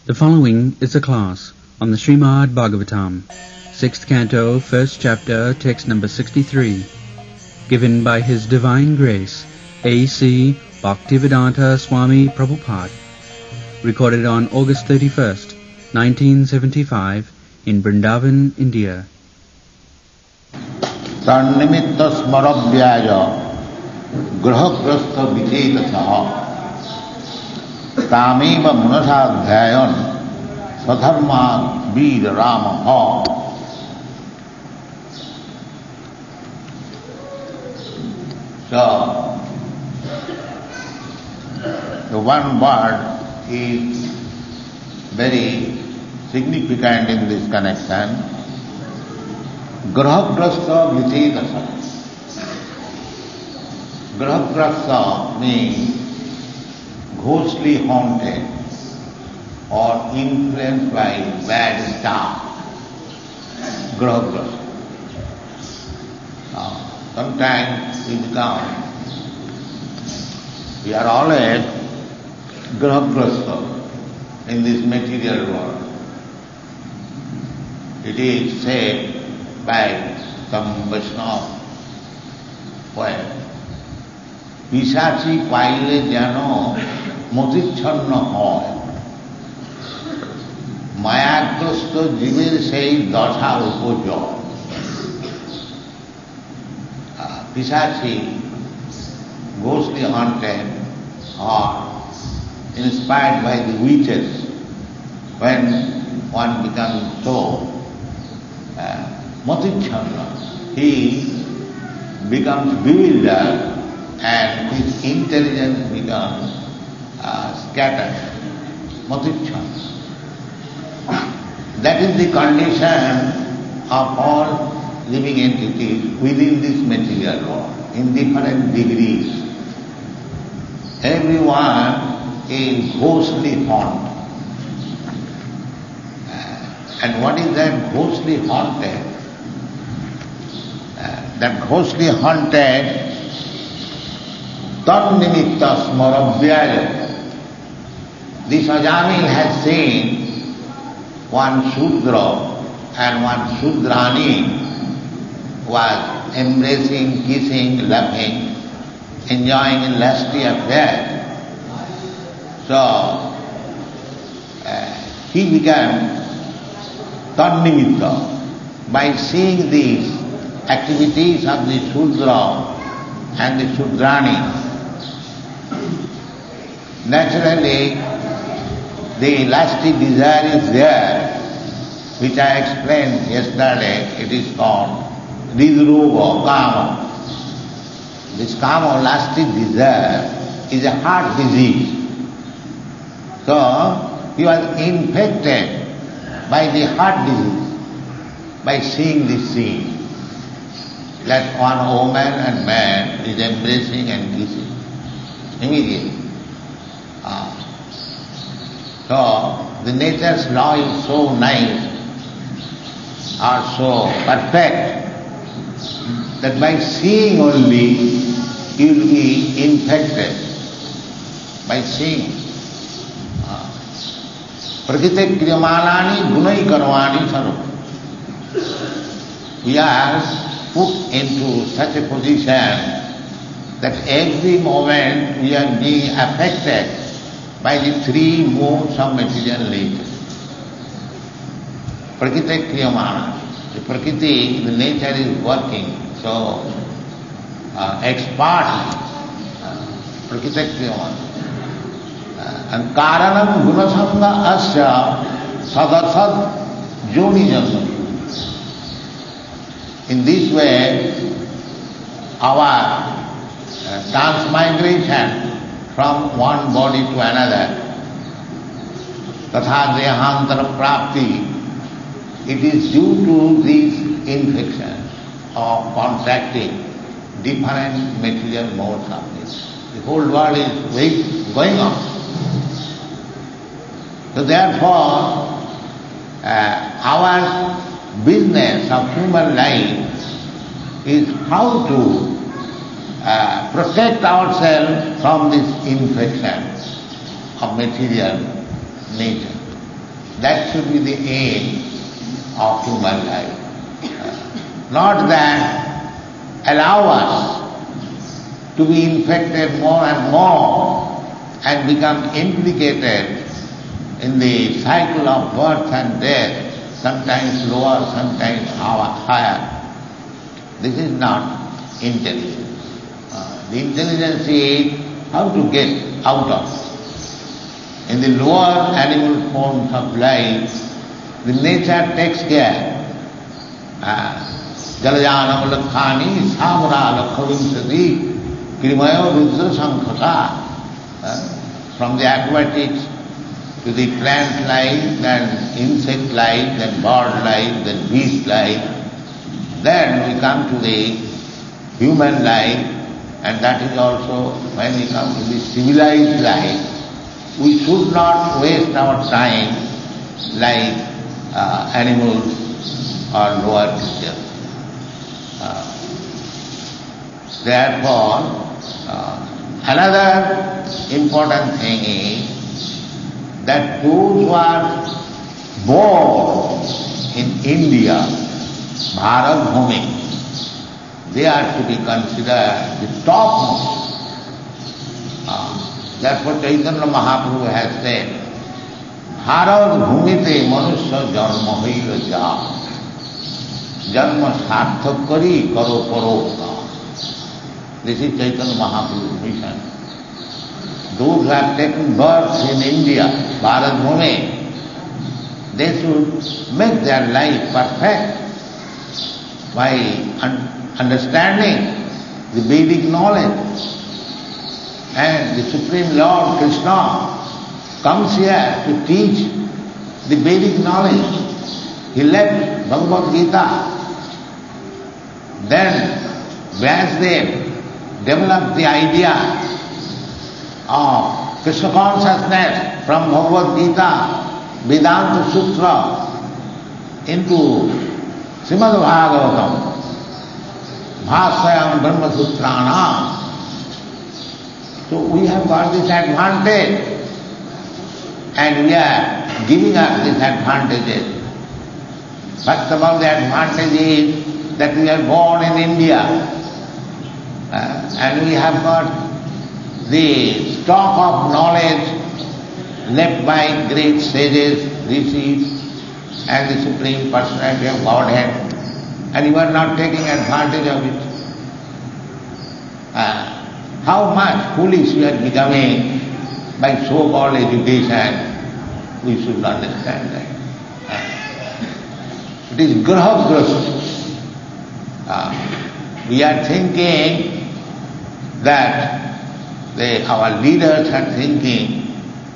The following is a class on the Srimad Bhagavatam, 6th Canto, 1st Chapter, text number 63, given by His Divine Grace, A.C. Bhaktivedanta Swami Prabhupada, recorded on August 31st, 1975, in Vrindavan, India. Tannimitta smarabhyaya grahagrastha vichetasaha tameva munasadhyayan sadharma veer ramaha. So, the one word is very significant in this connection. Grahagrastha vichedasa. Grahagrastha means ghostly haunted or influenced by bad star. Grahagrastha. Sometimes we are always grahagrastha in this material world. It is said by some Vaishnava poet, পিশাচি পাইলে যেন মতিচ্ছন্ন হয়, মায়াগ্রস্ত জীবের সেই দশা উপজয়. Pisachi, ghostly haunted or inspired by the witches, when one becomes so Matichanda, he becomes bewildered and his intelligence becomes scattered. Matichanda. That is the condition of all living entities within this material world, in different degrees. Everyone is ghostly haunted. And what is that ghostly haunted? That ghostly haunted, tannimitta smarabhyaya. This Ajamil has seen one Shudra and one Shudrani was embracing, kissing, laughing, enjoying a lusty affair. So, he became tannimitta by seeing these activities of the Shudra and the Shudrani. Naturally, the lusty desire is there, which I explained yesterday. It is called Ridruva, Kama. This Kama, lusty desire, is a heart disease. So, he was infected by the heart disease, by seeing this scene, that one woman and man is embracing and kissing immediately. So, the nature's law is so nice, or so perfect, that by seeing only you will be infected, by seeing. Prakriti kriyamalani gunai karvani sarup. We are put into such a position that every moment we are being affected by the three modes of material nature. Prakriti kriyamana. The Prakriti, the nature is working so expertly. Prakriti kriyamana. And karanam gunasanga asya sadasad joni janma. In this way, our transmigration from one body to another, tatha dehantara prapti, it is due to these infections of contracting different material modes of this. The whole world is going on. So therefore, our business of human life is how to protect ourselves from this infection of material nature. That should be the aim of human life. Not that allow us to be infected more and more and become implicated in the cycle of birth and death, sometimes lower, sometimes higher. This is not intelligence. The intelligence is how to get out of it. In the lower animal forms of life, the nature takes care. Jalajanam lakhani samra lakhavinsati krimayo rudra sankhata. From the aquatics to the plant life, then insect life, then bird life, then beast life. Then we come to the human life, and that is also when we come to the civilized life. We should not waste our time like animals or lower creatures. Therefore, another important thing is that those who are born in India, Bharat Bhumi, they are to be considered the topmost. Therefore Chaitanya Mahaprabhu has said, Bharat Bhumite Manusya Janma Hoila Ja. Janma Sarthak Kari Karo Paropka. This is Chaitanya Mahaprabhu's mission. Those who have taken birth in India, Bharat Bhumi, they should make their life perfect by understanding the Vedic knowledge. And the Supreme Lord Krishna comes here to teach the Vedic knowledge. He left Bhagavad Gita. Then Vyasdev developed the idea of Krishna consciousness from Bhagavad Gita, Vedanta Sutra into Srimad Bhagavatam, Bhāsayam Brahma Sutranam. So we have got this advantage, and we are giving up these advantages. First of all, the advantage is that we are born in India, and we have got the stock of knowledge left by great sages, rishis, and the Supreme Personality of Godhead, and you are not taking advantage of it. How much foolish we are becoming by so-called education, we should understand that. It is graha-grasta. We are thinking that our leaders are thinking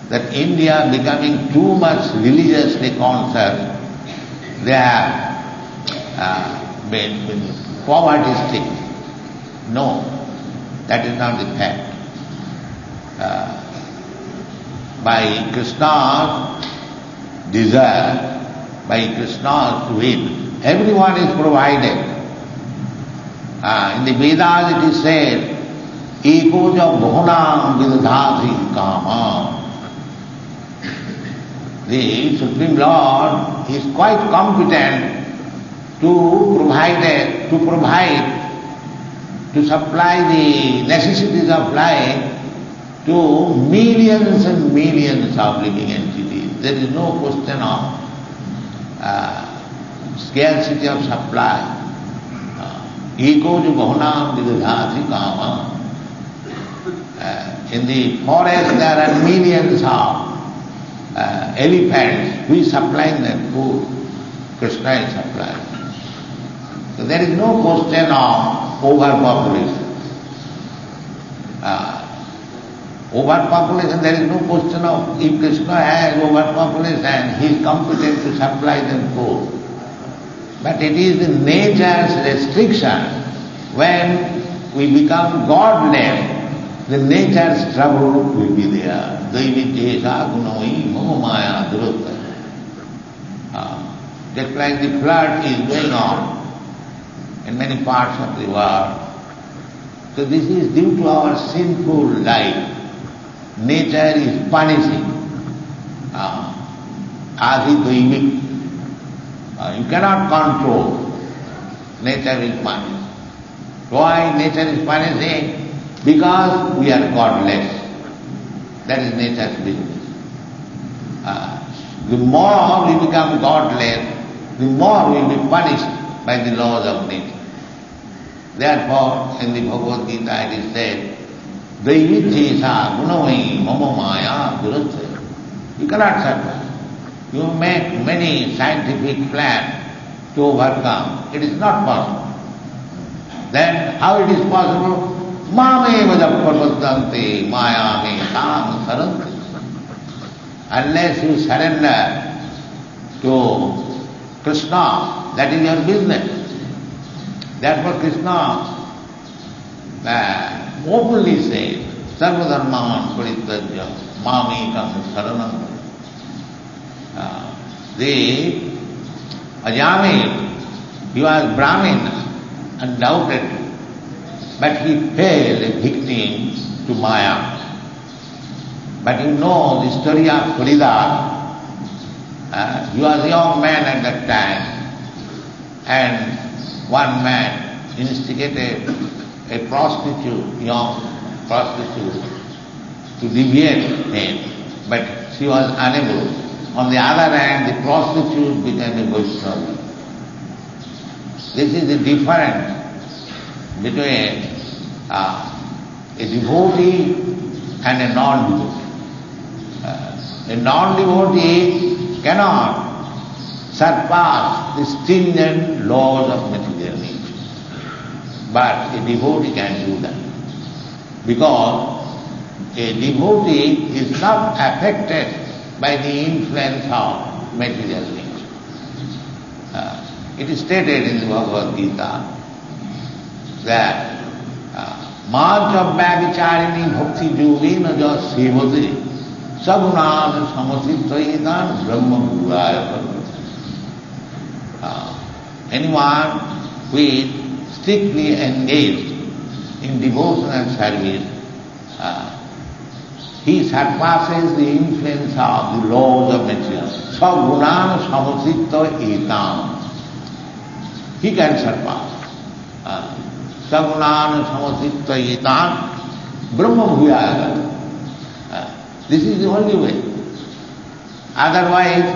that India becoming too much religiously concerned, they have been poverty-stricken. No. That is not the fact. By Krishna's desire, by Krishna's will, everyone is provided. In the Vedas it is said, Eko ja bhunam vidadhati kama. The Supreme Lord is quite competent to provide, to supply the necessities of life to millions and millions of living entities. There is no question of scarcity of supply. Eko jo bahunam vidadhati kama. In the forest there are millions of elephants. Who is supplying them food? Krishna is supplying. So there is no question of overpopulation. Overpopulation, there is no question of, if Krishna has overpopulation, he is competent to supply them food. But it is the nature's restriction. When we become godless, the nature's trouble will be there. Just like the flood is going on in many parts of the world. So this is due to our sinful life. Nature is punishing. Adi Daivik. You cannot control. Nature will punish. Why nature is punishing? Because we are godless. That is nature's business. The more we become godless, the more we will be punished by the laws of nature. Therefore, in the Bhagavad Gita it is said, Daivitesa gunavai mama maya durasya. You cannot survive. You make many scientific plans to overcome. It is not possible. Then how it is possible? Mame vajaparvadante maya me tam sarante. Unless you surrender to Krishna, that is your business. Therefore Krishna openly says, Sarvadharman parittajya mamekam saranam. The Ajamil, he was Brahmin, undoubtedly, but he fell a victim to Maya. But you know the story of Haridas. He was a young man at that time, and one man instigated a prostitute, young prostitute, to deviate him, but she was unable. On the other hand, the prostitute became a Vaishnava. This is the difference between a devotee and a non-devotee. A non-devotee cannot surpass the stringent laws of material nature. But a devotee can do that. Because a devotee is not affected by the influence of material nature. It is stated in the Bhagavad Gita that Mācabhyavicharini bhakti yogena ja sevate sagunan samasiddhayetan brahma guraya. Anyone who is strictly engaged in devotional service, he surpasses the influence of the laws of nature. Sagunan samasiddhayetan. He can surpass. Sagunan samasiddhayetan brahma bhuyaya. This is the only way. Otherwise,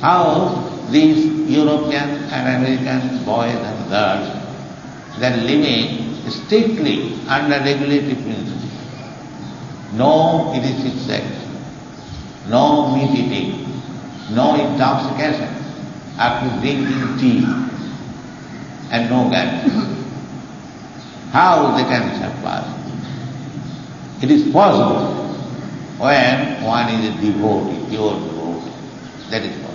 how these European and American boys and girls, they are living strictly under regulative principles. No illicit sex, no meat eating, no intoxication after drinking tea, and no gambling. How they can surpass? It is possible when one is a devotee, pure devotee. That is possible.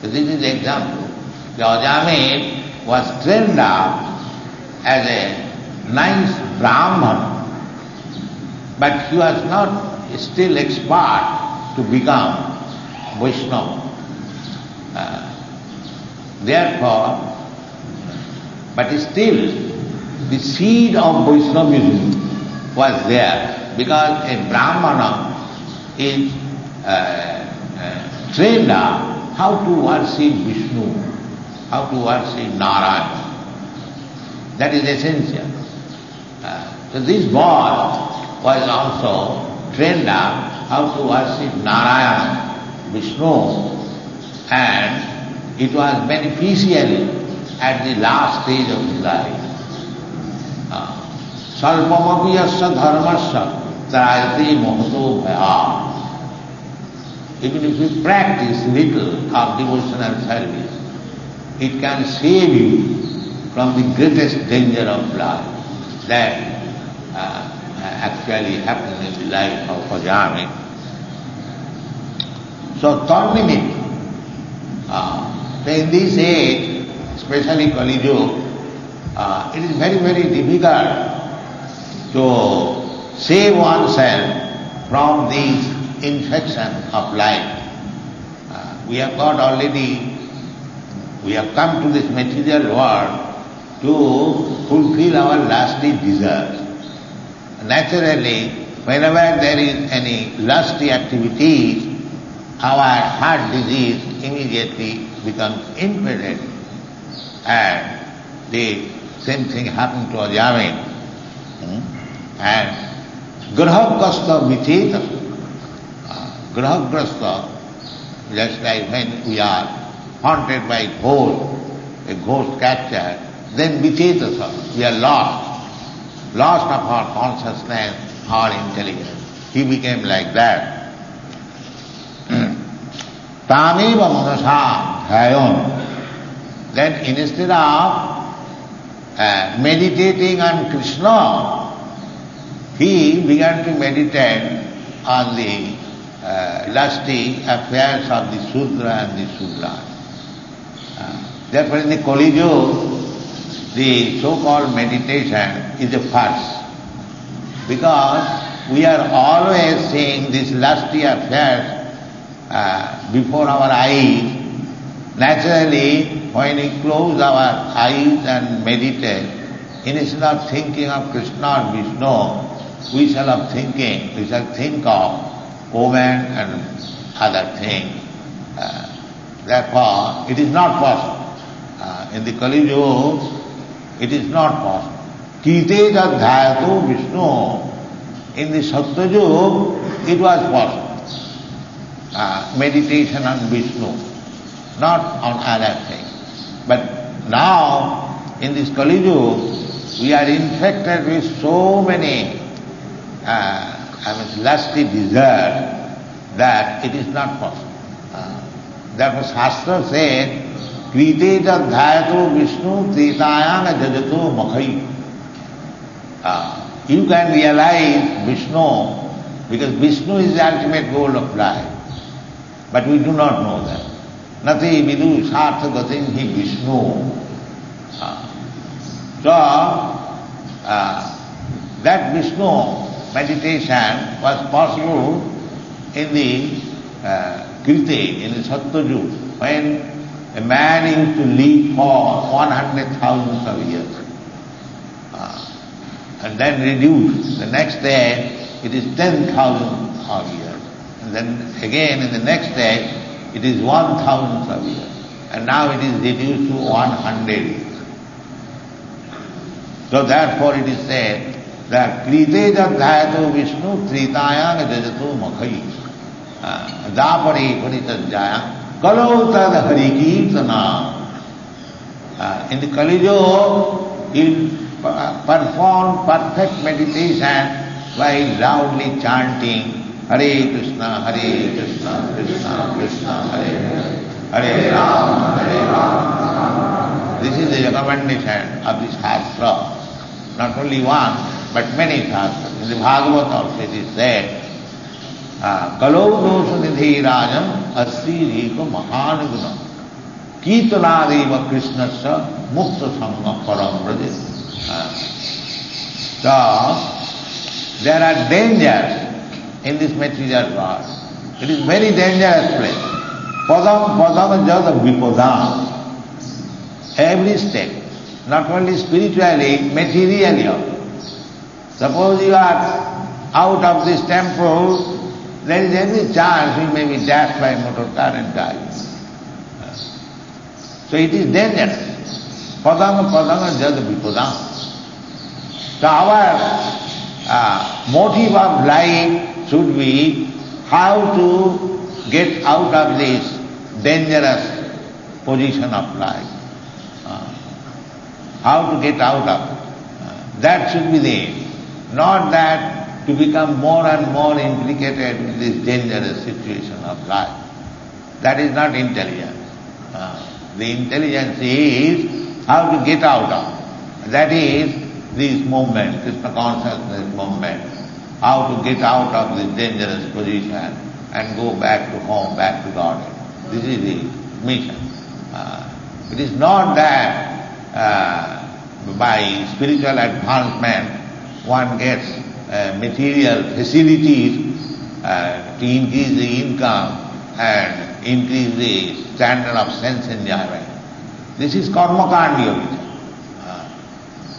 So this is the example. The Ajamil was trained up as a nice Brahman, but he was not still expert to become Vaishnava. Therefore, but still the seed of Vaishnavism was there, because a Brahmana is trained up how to worship Vishnu, how to worship Narayana. That is essential. So this boy was also trained up how to worship Narayana, Vishnu, and it was beneficial at the last stage of his life. Salpamapi yasya dharmasya trayate mohato bhaya. Even if you practice little of devotional service, it can save you from the greatest danger of life. That actually happened in the life of Ajamil. So turning it, in this age, especially Kali Yuga, it is very, very difficult to save oneself from these infections of life. We have got already, we have come to this material world to fulfill our lusty desires. Naturally, whenever there is any lusty activity, our heart disease immediately becomes impotent. And the same thing happened to Ajami. And Grahagasta Vicheta. Grahagasta, just like when we are haunted by a ghost captured, then Vicheta, we are lost of our consciousness, our intelligence. He became like that. Tameva manasa dhayon. Then instead of meditating on Krishna, he began to meditate on the lusty affairs of the Sudra and the Sudra. Therefore in the Kali Yuga, the so-called meditation is a farce. Because we are always seeing these lusty affairs before our eyes. Naturally, when we close our eyes and meditate, instead of thinking of Krishna or Vishnu, we shall think of woman and other things. Therefore, it is not possible. In the Kali Yuga, it is not possible. Kite jadhayato Vishnu. In the Satya Yuga, it was possible. Meditation on Vishnu, not on other things. But now, in this Kali Yuga, we are infected with so many lusty desires that it is not possible. Therefore Shastra said, Krite jadhayato Vishnu tretayana jajato makhai. You can realize Vishnu, because Vishnu is the ultimate goal of life. But we do not know that. Nati vidu sartha gatim hi Vishnu. That Vishnu meditation was possible in the Kriti, in the Satya Yuga, when a man used to live for 100,000 of years. And then reduced. The next day it is 10,000 of years. And then again in the next day it is 1,000 of years. And now it is reduced to 100 years. So therefore it is said that Krite jadhayato Vishnu tritayang jajato makhai. Dapare paritajaya kalau tad hari kirtana. In the Kali Yuga, he performed perfect meditation by loudly chanting Hare Krishna, Krishna Krishna, Hare Hare, Hare Rama. This is the recommendation of the Shastra. Not only one, but many Shastras. In the Bhagavad also it is said, Kalau dosa nidhi rajam asri riko mahanaguna Kirtanadeva Krishnasya mukta sangha param braja. So, there are dangers in this material world. It is very dangerous place. Padam jada vipodam. Every step, not only spiritually, materially also. Suppose you are out of this temple, there is every chance you may be dashed by a motor car and die. So it is dangerous. Padam jada vipodam. So our motive of life should be how to get out of this dangerous position of life. How to get out of it. That should be the aim. Not that to become more and more implicated in this dangerous situation of life. That is not intelligence. The intelligence is how to get out of it. That is this movement, Krishna consciousness movement, how to get out of this dangerous position and go back to home, back to God. This is the mission. It is not that by spiritual advancement one gets material facilities to increase the income and increase the standard of sense enjoyment. This is karma-kandi yoga.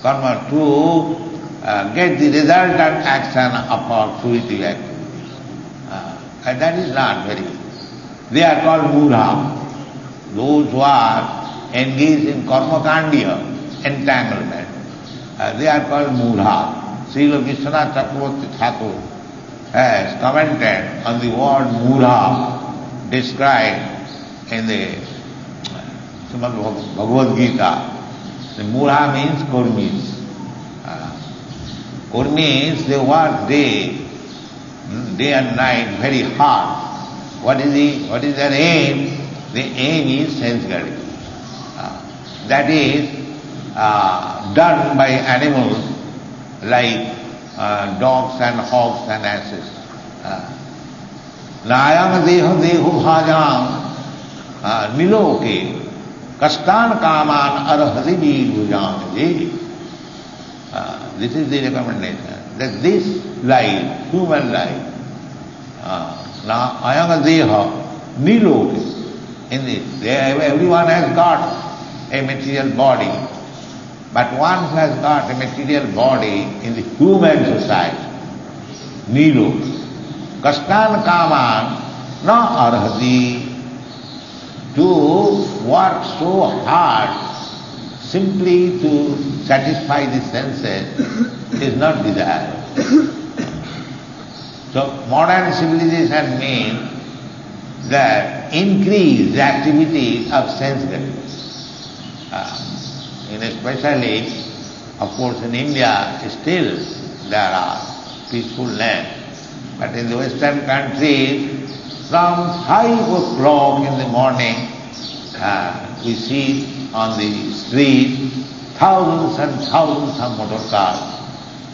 Karma to get the resultant action of our fruitive activities. And that is not very They are called mudha. Those who are engaged in karmakandya, entanglement, they are called mudha. Srila Vishwanath Chakravarti Thakur has commented on the word mudha described in the Srimad Bhagavad Gita. The mudha means kurmis. Kurmis, they work day and night very hard. What is their aim? The aim is sense gratification. That is done by animals like dogs and hogs and asses. Nayam deho deho bhajam niloke kastan kaman arhati bhujam. This is the recommendation, that this life, human life, ayam deha niloke, in this, everyone has got a material body, but one who has got a material body in the human society, Nilo, Kastan Kaman na arhati, to work so hard simply to satisfy the senses is not desired. So modern civilization means that increase the activities of sense gratification. Especially, of course, in India, still there are peaceful lands. But in the Western countries, from 5 o'clock in the morning, we see on the street thousands and thousands of motor cars.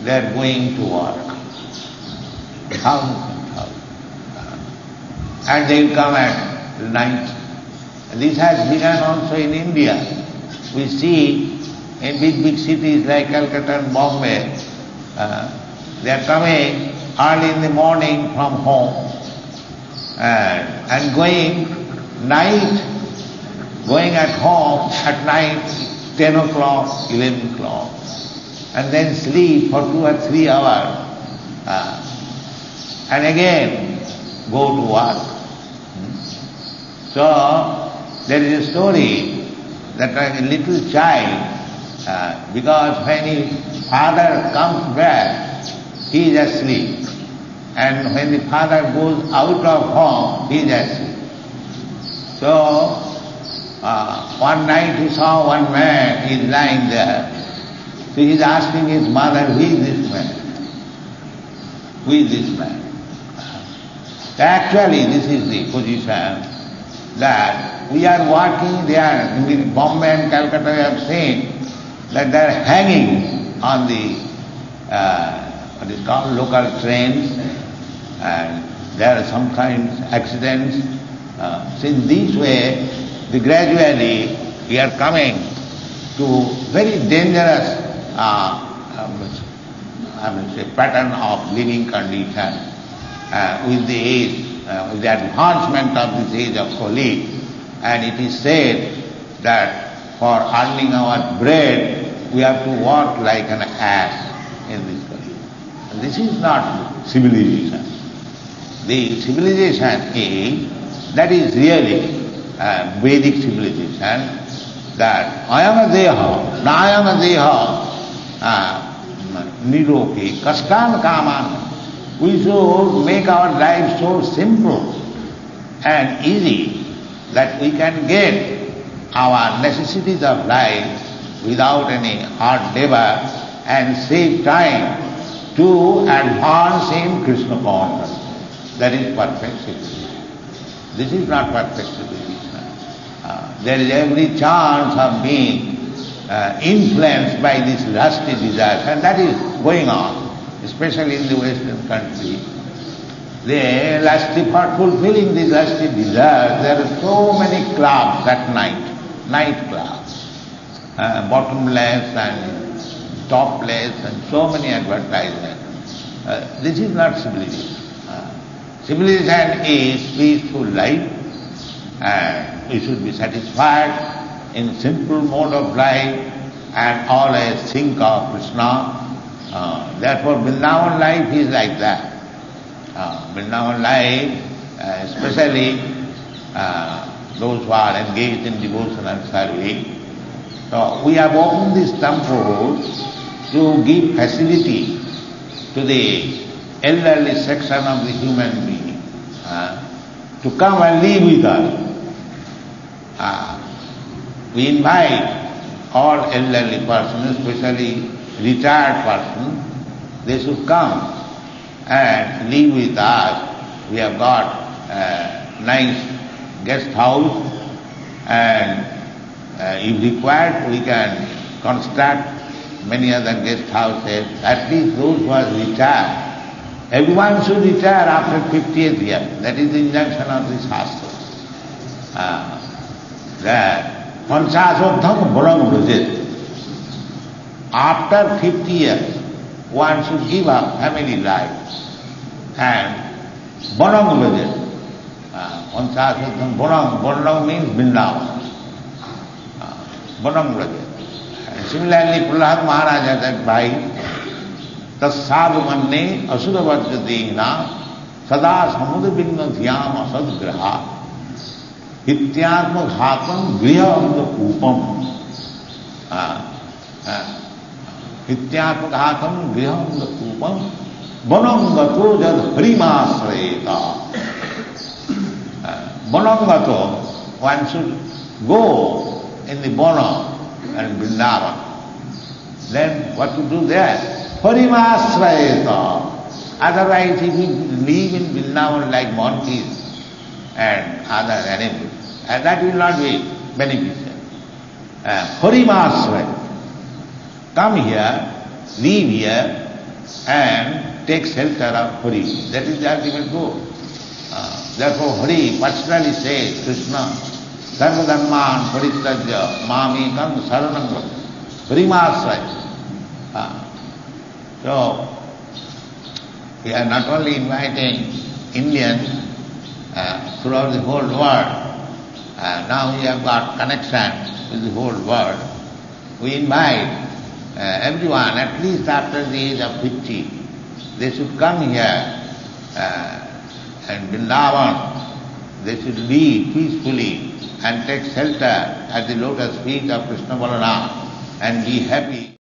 They are going to work. Thousands and thousands. And they will come at night. This has begun also in India. We see in big cities like Calcutta and Bombay, they are coming early in the morning from home and going at home at night 10 o'clock, 11 o'clock, and then sleep for 2 or 3 hours and again go to work. So there is a story that a little child, because when his father comes back, he is asleep. And when the father goes out of home, he is asleep. So, one night he saw one man, he is lying there. So he is asking his mother, who is this man? Who is this man? Actually, this is the position that we are working there in Bombay and Calcutta. We have seen that they are hanging on the what is called local trains, and there are sometimes accidents. So in this way, gradually we are coming to very dangerous pattern of living condition with the age, with the advancement of this age of Kali. And it is said that for earning our bread, we have to work like an ass in this country. And this is not civilization. The civilization that is really Vedic civilization, that ayam deha, nayam deha, niroki, kastan kaman. We should make our life so simple and easy that we can get our necessities of life without any hard labor and save time to advance in Krishna consciousness. That is perfect civilization. This is not perfect civilization. There is every chance of being influenced by this lusty desires, and that is going on, especially in the Western country. They lusty for fulfilling these lusty desires. There are so many clubs at night clubs, bottomless and topless, and so many advertisements. This is not civilization. Civilization is peaceful life, and we should be satisfied in simple mode of life and always think of Krishna. Therefore Vrindavan life is like that. Vrindavan life, especially those who are engaged in devotional service. So we have opened this temple to give facility to the elderly section of the human being to come and live with us. We invite all elderly persons, especially retired persons, they should come and live with us. We have got a nice guest house, and if required we can construct many other guest houses. At least those who are retired. Everyone should retire after 50th year. That is the injunction of the Shastra. That Panchasodham Bharam Rajit. After 50 years, one should give up family life and Bharam Rajit. Panchasodham Bharam means Vrindavan. Bharam Rajit. Similarly, Prahlad Maharaj has advised, Tassadu manne asudavajjadena sada samudabinna dhyam asadgraha hityatma ghatam grihanda kupam hityatma ghatam grihanda kupam vanangato jad harimasrayeta. Vanangato, one should go in the Vana and Vrindavan. Then what to do there? Parimasrayeta. Otherwise, if we live in Vrindavan like monkeys and other animals, and that will not be beneficial. Parimasrayeta. Come here, live here, and take shelter of Hari. That is the ultimate goal. Therefore, Hari personally says, Krishna, Sarva Dhamman Paristajya Mamekam Saranam Vrata. Parimasrayeta. So, we are not only inviting Indians throughout the whole world, now we have got connection with the whole world. We invite everyone, at least after the age of 50, they should come here and Vrindavan, they should live peacefully and take shelter at the lotus feet of Krishna Balaram and be happy.